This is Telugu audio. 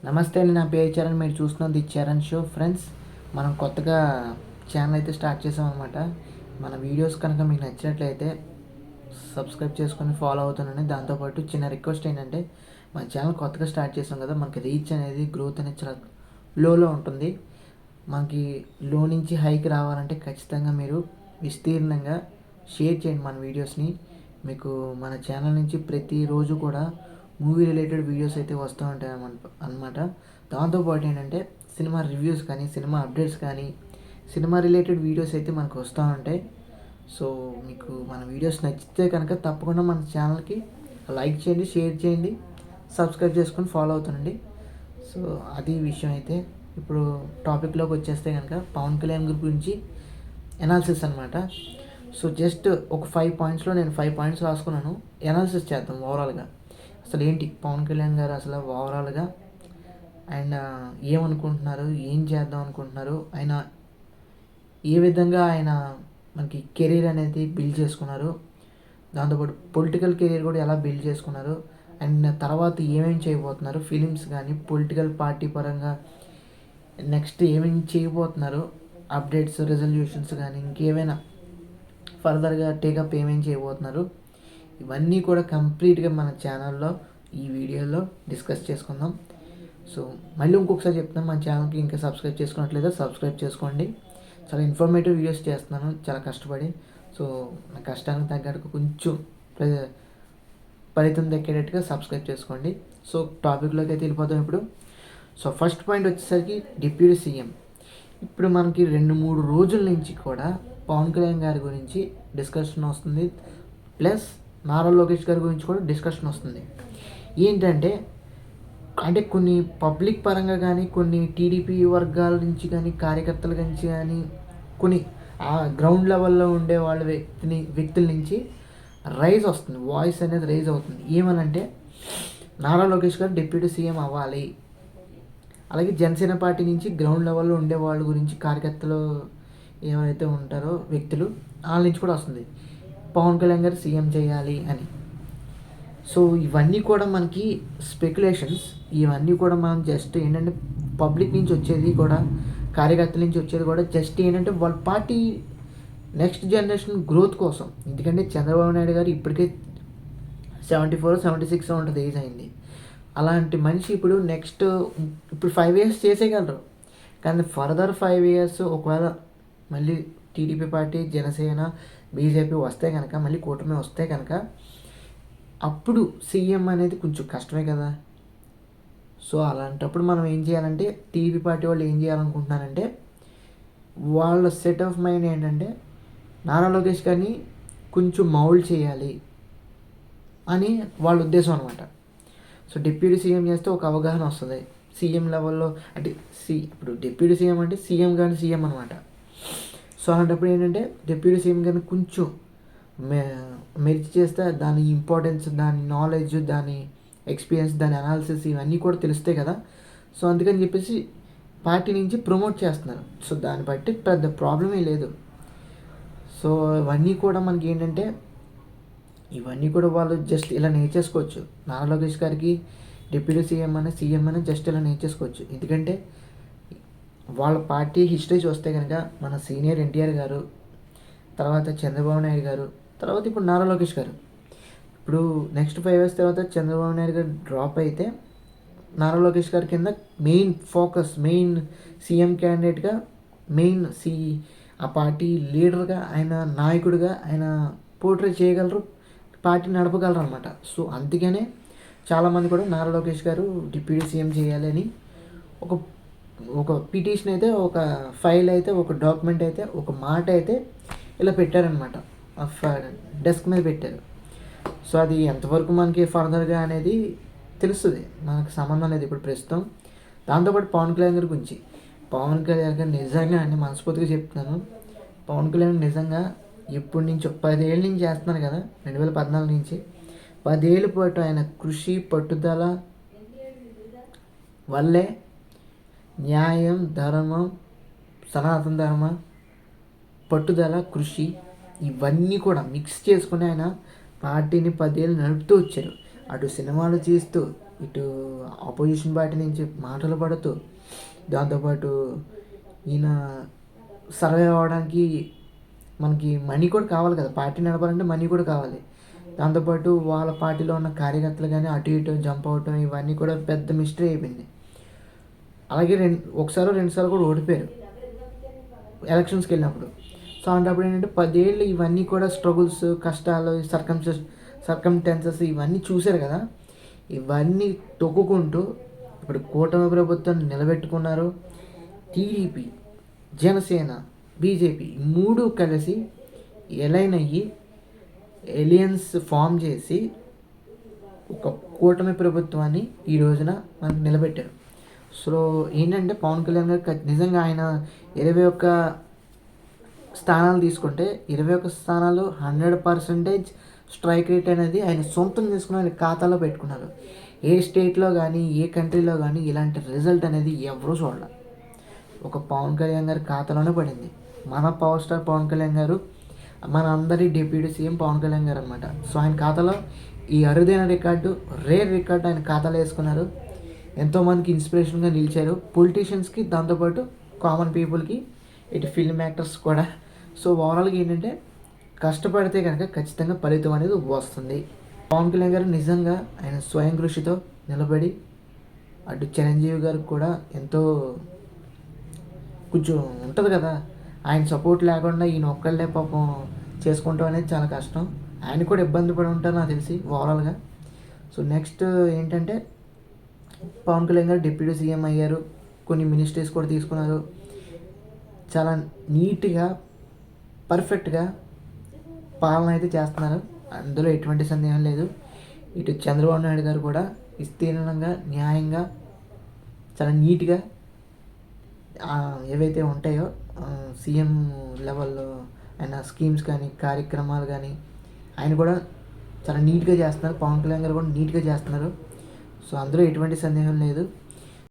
నమస్తే అండి, నా పేరు చరణ్. మీరు చూస్తున్నది చరణ్ షో. ఫ్రెండ్స్, మనం కొత్తగా ఛానల్ అయితే స్టార్ట్ చేసాం అనమాట. మన వీడియోస్ కనుక మీకు నచ్చినట్లయితే సబ్స్క్రైబ్ చేసుకొని ఫాలో అవుతానని. దాంతోపాటు చిన్న రిక్వెస్ట్ ఏంటంటే, మన ఛానల్ కొత్తగా స్టార్ట్ చేసాం కదా, మనకి రీచ్ అనేది గ్రోత్ అనేది చాలా లోలో ఉంటుంది. మనకి లో నుంచి హైకి రావాలంటే ఖచ్చితంగా మీరు విస్తీర్ణంగా షేర్ చేయండి మన వీడియోస్ని. మీకు మన ఛానల్ నుంచి ప్రతిరోజు కూడా మూవీ రిలేటెడ్ వీడియోస్ అయితే వస్తూ ఉంటాయి అన్నమాట. దాంతోపాటు ఏంటంటే సినిమా రివ్యూస్ కానీ, సినిమా అప్డేట్స్ కానీ, సినిమా రిలేటెడ్ వీడియోస్ అయితే మనకు వస్తూ ఉంటాయి. సో మీకు మన వీడియోస్ నచ్చితే కనుక తప్పకుండా మన ఛానల్కి లైక్ చేయండి, షేర్ చేయండి, సబ్స్క్రైబ్ చేసుకొని ఫాలో అవుతానండి. సో అది విషయం. అయితే ఇప్పుడు టాపిక్లోకి వచ్చేస్తే కనుక పవన్ కళ్యాణ్ గురించి ఎనాలిసిస్ అనమాట. సో జస్ట్ ఒక 5 పాయింట్స్లో నేను 5 పాయింట్స్ రాసుకున్నాను. ఎనాలిసిస్ చేద్దాం ఓవరాల్గా. అసలు ఏంటి పవన్ కళ్యాణ్ గారు అసలు ఓవరాల్గా ఆయన ఏమనుకుంటున్నారు, ఏం చేద్దాం అనుకుంటున్నారు, ఆయన ఏ విధంగా ఆయన మనకి కెరీర్ అనేది బిల్డ్ చేసుకున్నారు, దాంతోపాటు పొలిటికల్ కెరీర్ కూడా ఎలా బిల్డ్ చేసుకున్నారు, అండ్ తర్వాత ఏమేమి చేయబోతున్నారు, ఫిలిమ్స్ కానీ పొలిటికల్ పార్టీ పరంగా నెక్స్ట్ ఏమేమి చేయబోతున్నారు, అప్డేట్స్, రెజల్యూషన్స్ కానీ ఇంకేమైనా ఫర్దర్గా టేకప్ ఏమేమి చేయబోతున్నారు, ఇవన్నీ కూడా కంప్లీట్గా మన ఛానల్లో ఈ వీడియోలో డిస్కస్ చేసుకుందాం. సో మళ్ళీ ఇంకొకసారి చెప్తున్నాను, మన ఛానల్కి ఇంకా సబ్స్క్రైబ్ చేసుకున్నట్లయితే సబ్స్క్రైబ్ చేసుకోండి. చాలా ఇన్ఫర్మేటివ్ వీడియోస్ చేస్తున్నాను చాలా కష్టపడి. సో నా కష్టానికి తగ్గట్టు కొంచెం ఫలితం దక్కేటట్టుగా సబ్స్క్రైబ్ చేసుకోండి. సో టాపిక్లోకి అయితే వెళ్ళిపోతాం ఇప్పుడు. సో ఫస్ట్ పాయింట్ వచ్చేసరికి డిప్యూటీ సీఎం. ఇప్పుడు మనకి 2-3 రోజుల నుంచి కూడా పవన్ కళ్యాణ్ గారి గురించి డిస్కషన్ వస్తుంది, ప్లస్ నారా లోకేష్ గారి గురించి కూడా డిస్కషన్ వస్తుంది. ఏంటంటే అంటే కొన్ని పబ్లిక్ పరంగా కానీ, కొన్ని టీడీపీ వర్గాల నుంచి కానీ, కార్యకర్తల నుంచి కానీ, కొన్ని ఆ గ్రౌండ్ లెవెల్లో ఉండే వాళ్ళ వ్యక్తుల నుంచి రైజ్ వస్తుంది, వాయిస్ అనేది రైజ్ అవుతుంది. ఏమనంటే నారా లోకేష్ గారు డిప్యూటీ సీఎం అవ్వాలి. అలాగే జనసేన పార్టీ నుంచి గ్రౌండ్ లెవెల్లో ఉండే వాళ్ళ గురించి, కార్యకర్తలు ఏమైతే ఉంటారో వ్యక్తులు, వాళ్ళ నుంచి కూడా వస్తుంది పవన్ కళ్యాణ్ గారు సీఎం చేయాలి అని. సో ఇవన్నీ కూడా మనకి స్పెక్యులేషన్స్. ఇవన్నీ కూడా మనం జస్ట్ ఏంటంటే పబ్లిక్ నుంచి వచ్చేది కూడా, కార్యకర్తల నుంచి వచ్చేది కూడా జస్ట్ ఏంటంటే వాళ్ళ పార్టీ నెక్స్ట్ జనరేషన్ గ్రోత్ కోసం. ఎందుకంటే చంద్రబాబు నాయుడు గారు ఇప్పటికే 74, 76 ఉంటుంది ఏజ్ అయింది. అలాంటి మనిషి ఇప్పుడు ఇప్పుడు 5 years చేసేయగలరు, కానీ ఫర్దర్ 5 years ఒకవేళ మళ్ళీ టీడీపీ పార్టీ, జనసేన, బీజేపీ వస్తే కనుక, మళ్ళీ కూటమి వస్తే కనుక, అప్పుడు సీఎం అనేది కొంచెం కష్టమే కదా. సో అలాంటప్పుడు మనం ఏం చేయాలంటే, టీడీపీ పార్టీ వాళ్ళు ఏం చేయాలనుకుంటున్నారంటే, వాళ్ళ సెట్ ఆఫ్ మైండ్ ఏంటంటే నారా లోకేష్ గారిని కొంచెం మౌల్డ్ చేయాలి అని వాళ్ళ ఉద్దేశం అనమాట. సో డిప్యూటీ సీఎం చేస్తే ఒక అవగాహన వస్తుంది సీఎం లెవెల్లో. అంటే ఇప్పుడు డిప్యూటీ సీఎం అంటే సీఎం కానీ సీఎం అనమాట. సో అలాంటప్పుడు ఏంటంటే డిప్యూటీ సీఎం గారిని కొంచెం మెరిచి చేస్తే దాని ఇంపార్టెన్స్, దాని నాలెడ్జ్, దాని ఎక్స్పీరియన్స్, దాని అనాలిసిస్ ఇవన్నీ కూడా తెలుస్తాయి కదా. సో అందుకని చెప్పేసి పార్టీ నుంచి ప్రమోట్ చేస్తున్నారు. సో దాన్ని బట్టి పెద్ద ప్రాబ్లమే లేదు. సో ఇవన్నీ కూడా మనకి ఏంటంటే, ఇవన్నీ కూడా వాళ్ళు జస్ట్ ఇలా నేర్చేసుకోవచ్చు. నారా లోకేష్ గారికి డిప్యూటీ సీఎం అని జస్ట్ ఇలా నేర్చేసుకోవచ్చు. ఎందుకంటే వాళ్ళ పార్టీ హిస్టరీ చూస్తే కనుక మన సీనియర్ ఎన్టీఆర్ గారు, తర్వాత చంద్రబాబు నాయుడు గారు, తర్వాత ఇప్పుడు నారా లోకేష్ గారు. ఇప్పుడు నెక్స్ట్ 5 years తర్వాత చంద్రబాబు నాయుడు గారు డ్రాప్ అయితే నారా లోకేష్ గారి కింద మెయిన్ ఫోకస్, మెయిన్ సీఎం క్యాండిడేట్గా, ఆ పార్టీ లీడర్గా, ఆయన నాయకుడిగా ఆయన పోర్ట్రే చేయగలరు, పార్టీ నడపగలరు అనమాట. సో అందుకనే చాలామంది కూడా నారా లోకేష్ గారు డిప్యూటీ సీఎం చేయాలి అని ఒక పిటిషన్ అయితే, ఒక ఫైల్ అయితే, ఒక డాక్యుమెంట్ అయితే, ఒక మాట అయితే ఇలా పెట్టారనమాట, డెస్క్ మీద పెట్టారు. సో అది ఎంతవరకు మనకి ఫర్దర్గా అనేది తెలుస్తుంది, మనకు సంబంధం లేదు ఇప్పుడు ప్రస్తుతం. దాంతోపాటు పవన్ కళ్యాణ్ గారి గురించి, పవన్ కళ్యాణ్ గారు నిజంగా మనస్ఫూర్తిగా చెప్తున్నాను, పవన్ కళ్యాణ్ నిజంగా ఇప్పటి నుంచి 10 ఏళ్ళ నుంచి చేస్తున్నారు కదా, 2014 నుంచి 10 ఏళ్ళ పాటు ఆయన కృషి, పట్టుదల వల్లే న్యాయం, ధర్మం, సనాతన ధర్మ, పట్టుదల, కృషి ఇవన్నీ కూడా మిక్స్ చేసుకుని ఆయన పార్టీని 10 ఏళ్ళు నడుపుతూ వచ్చారు. అటు సినిమాలు చేస్తూ, ఇటు ఆపోజిషన్ పార్టీ నుంచి మాటలు పడుతూ, దాంతోపాటు ఈయన సర్వే అవ్వడానికి మనకి మనీ కూడా కావాలి కదా, పార్టీ నడపాలంటే మనీ కూడా కావాలి. దాంతోపాటు వాళ్ళ పార్టీలో ఉన్న కార్యకర్తలు కానీ అటు ఇటు జంప్ అవటం ఇవన్నీ కూడా పెద్ద మిస్టరీ అయిపోయింది. అలాగే ఒకసారి రెండుసార్లు కూడా ఓడిపోయారు ఎలక్షన్స్కి వెళ్ళినప్పుడు. సో అలాంటప్పుడు ఏంటంటే 10 ఏళ్ళు ఇవన్నీ కూడా స్ట్రగుల్స్, కష్టాలు, సర్కమ్స్టెన్సెస్ ఇవన్నీ చూశారు కదా. ఇవన్నీ తొక్కుకుంటూ ఇప్పుడు కూటమి ప్రభుత్వాన్ని నిలబెట్టుకున్నారు. టీడీపీ, జనసేన, బీజేపీ 3 కలిసి ఎలైన్ అయ్యి ఎలియన్స్ ఫామ్ చేసి ఒక కూటమి ప్రభుత్వాన్ని ఈ రోజున మనకు నిలబెట్టారు. సో ఏంటంటే పవన్ కళ్యాణ్ గారు నిజంగా ఆయన 21 స్థానాలు తీసుకుంటే 21 స్థానాలు 100% స్ట్రైక్ రేట్ అనేది ఆయన సొంతం చేసుకుని ఆయన ఖాతాలో పెట్టుకున్నారు. ఏ స్టేట్లో కానీ ఏ కంట్రీలో కానీ ఇలాంటి రిజల్ట్ అనేది ఎవరూ చూడాలి. ఒక పవన్ కళ్యాణ్ గారి ఖాతాలోనే పడింది. మన పవర్ స్టార్ పవన్ కళ్యాణ్ గారు, మన అందరి డిప్యూటీ సీఎం పవన్ కళ్యాణ్ గారు అనమాట. సో ఆయన ఖాతాలో ఈ అరుదైన రికార్డు, రేర్ రికార్డు ఆయన ఖాతాలో వేసుకున్నారు. ఎంతోమందికి ఇన్స్పిరేషన్గా నిలిచారు, పొలిటీషియన్స్కి, దాంతోపాటు కామన్ పీపుల్కి, ఇటు ఫిల్మ్ యాక్టర్స్ కూడా. సో ఓవరాల్గా ఏంటంటే కష్టపడితే కనుక ఖచ్చితంగా ఫలితం అనేది వస్తుంది. పవన్ కళ్యాణ్ గారు నిజంగా ఆయన స్వయం కృషితో నిలబడి అటు చిరంజీవి గారికి కూడా ఎంతో కొంచెం ఉంటుంది కదా, ఆయన సపోర్ట్ లేకుండా ఈయన ఒక్కళ్ళే పాపం చేసుకుంటాం అనేది చాలా కష్టం. ఆయన కూడా ఇబ్బంది పడి ఉంటారు నాకు తెలిసి ఓవరాల్గా. సో నెక్స్ట్ ఏంటంటే పవన్ కళ్యాణ్ గారు డిప్యూటీ సీఎం అయ్యారు, కొన్ని మినిస్ట్రీస్ కూడా తీసుకున్నారు. చాలా నీట్గా పర్ఫెక్ట్గా పాలన అయితే చేస్తున్నారు, అందులో ఎటువంటి సందేహం లేదు. ఇటు చంద్రబాబు నాయుడు గారు కూడా విస్తీర్ణంగా, న్యాయంగా, చాలా నీట్గా ఏవైతే ఉంటాయో సీఎం లెవెల్లో ఆయన స్కీమ్స్ కానీ కార్యక్రమాలు కానీ ఆయన కూడా చాలా నీట్గా చేస్తున్నారు. పవన్ కళ్యాణ్ గారు కూడా నీట్గా చేస్తున్నారు. సో అందులో ఎటువంటి సందేహం లేదు.